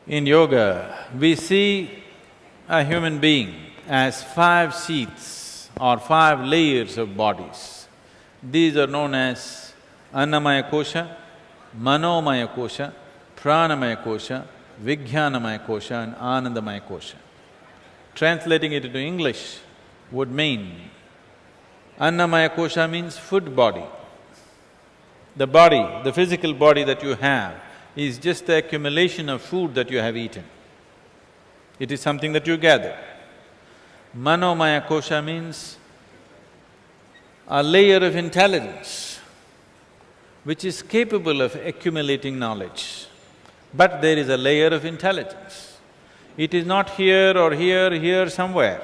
In yoga, we see a human being as 5 sheaths or 5 layers of bodies. These are known as Annamaya Kosha, Manomaya Kosha, Pranamaya Kosha, Vijnanamaya Kosha and Anandamaya Kosha. Translating it into English would mean, Annamaya Kosha means food body. The body, the physical body that you have is just the accumulation of food that you have eaten. It is something that you gather. Manomaya Kosha means a layer of intelligence which is capable of accumulating knowledge. But there is a layer of intelligence. It is not here or here, here somewhere.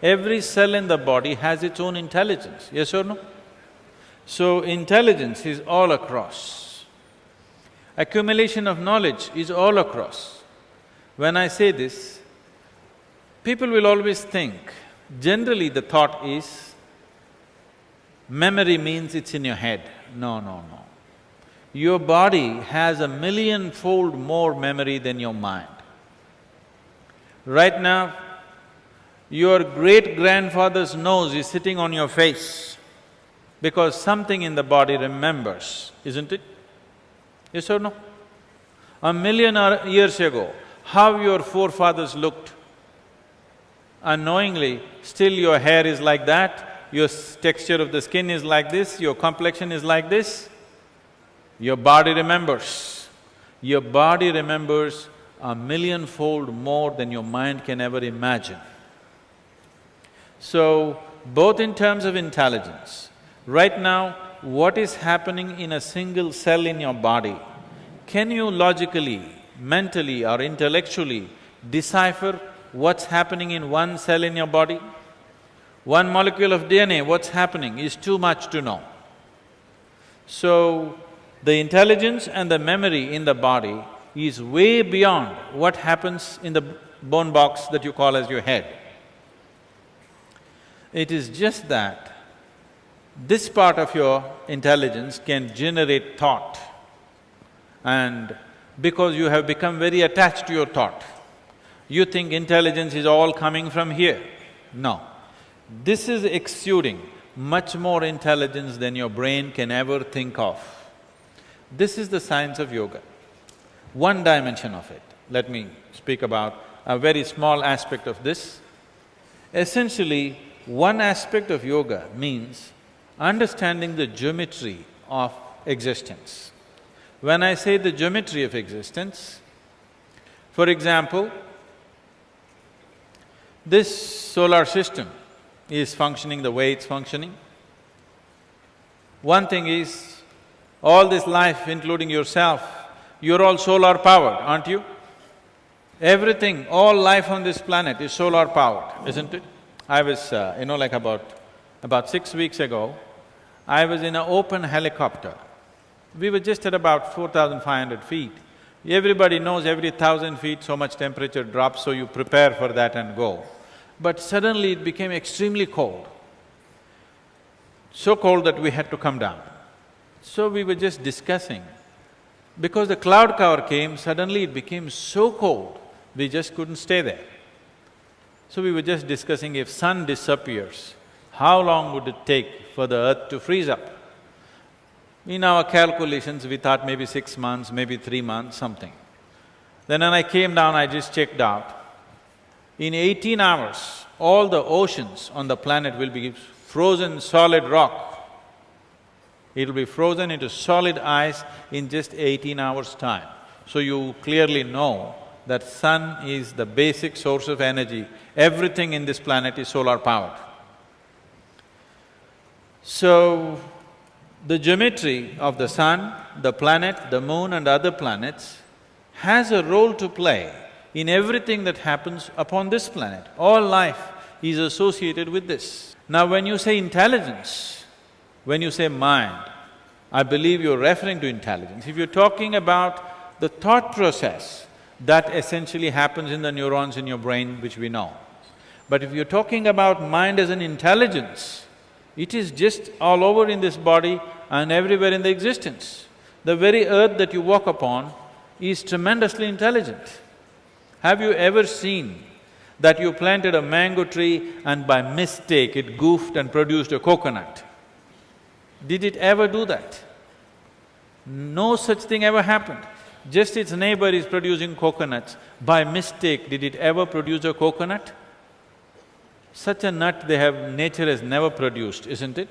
Every cell in the body has its own intelligence, yes or no? So intelligence is all across. Accumulation of knowledge is all across. When I say this, people will always think, generally the thought is, memory means it's in your head. No, no, no. Your body has 1,000,000-fold more memory than your mind. Right now, your great-grandfather's nose is sitting on your face because something in the body remembers, isn't it? Yes or no? 1,000,000 years ago, how your forefathers looked, unknowingly, still your hair is like that, your texture of the skin is like this, your complexion is like this, your body remembers. Your body remembers 1,000,000-fold more than your mind can ever imagine. So, both in terms of intelligence, right now, what is happening in a single cell in your body, can you logically, mentally or intellectually decipher what's happening in one cell in your body? One molecule of DNA, what's happening is too much to know. So, the intelligence and the memory in the body is way beyond what happens in the bone box that you call as your head. It is just that this part of your intelligence can generate thought, and because you have become very attached to your thought, you think intelligence is all coming from here. No. This is exuding much more intelligence than your brain can ever think of. This is the science of yoga. One dimension of it. Let me speak about a very small aspect of this. Essentially, one aspect of yoga means understanding the geometry of existence. When I say the geometry of existence, for example, this solar system is functioning the way it's functioning. One thing is, all this life, including yourself, you're all solar powered, aren't you? Everything, all life on this planet is solar powered, isn't it? I was, like about 6 weeks ago, I was in an open helicopter. We were just at about 4,500 feet. Everybody knows every 1,000 feet so much temperature drops, so you prepare for that and go. But suddenly it became extremely cold. So cold that we had to come down. So we were just discussing. Because the cloud cover came, suddenly it became so cold, we just couldn't stay there. So we were just discussing, if sun disappears, how long would it take for the earth to freeze up? In our calculations, we thought maybe 6 months, maybe 3 months, something. Then when I came down, I just checked out. In 18 hours, all the oceans on the planet will be frozen solid rock. It'll be frozen into solid ice in just 18 hours' time. So you clearly know that sun is the basic source of energy. Everything in this planet is solar powered. So, the geometry of the sun, the planet, the moon and other planets has a role to play in everything that happens upon this planet. All life is associated with this. Now when you say intelligence, when you say mind, I believe you're referring to intelligence. If you're talking about the thought process, that essentially happens in the neurons in your brain, which we know. But if you're talking about mind as an intelligence, it is just all over in this body and everywhere in the existence. The very earth that you walk upon is tremendously intelligent. Have you ever seen that you planted a mango tree and by mistake it goofed and produced a coconut? Did it ever do that? No such thing ever happened. Just its neighbor is producing coconuts. By mistake, did it ever produce a coconut? Such a nut nature has never produced, isn't it?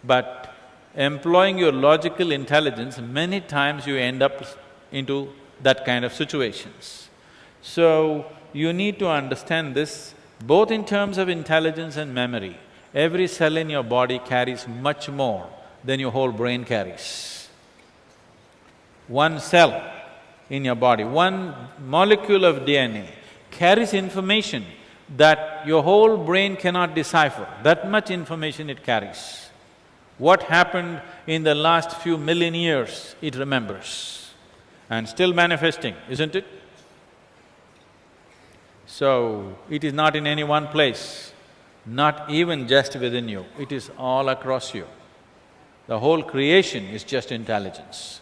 But employing your logical intelligence, many times you end up into that kind of situations. So, you need to understand this, both in terms of intelligence and memory. Every cell in your body carries much more than your whole brain carries. One cell in your body, one molecule of DNA carries information that your whole brain cannot decipher, that much information it carries. What happened in the last few million years, it remembers and still manifesting, isn't it? So, it is not in any one place, not even just within you, it is all across you. The whole creation is just intelligence.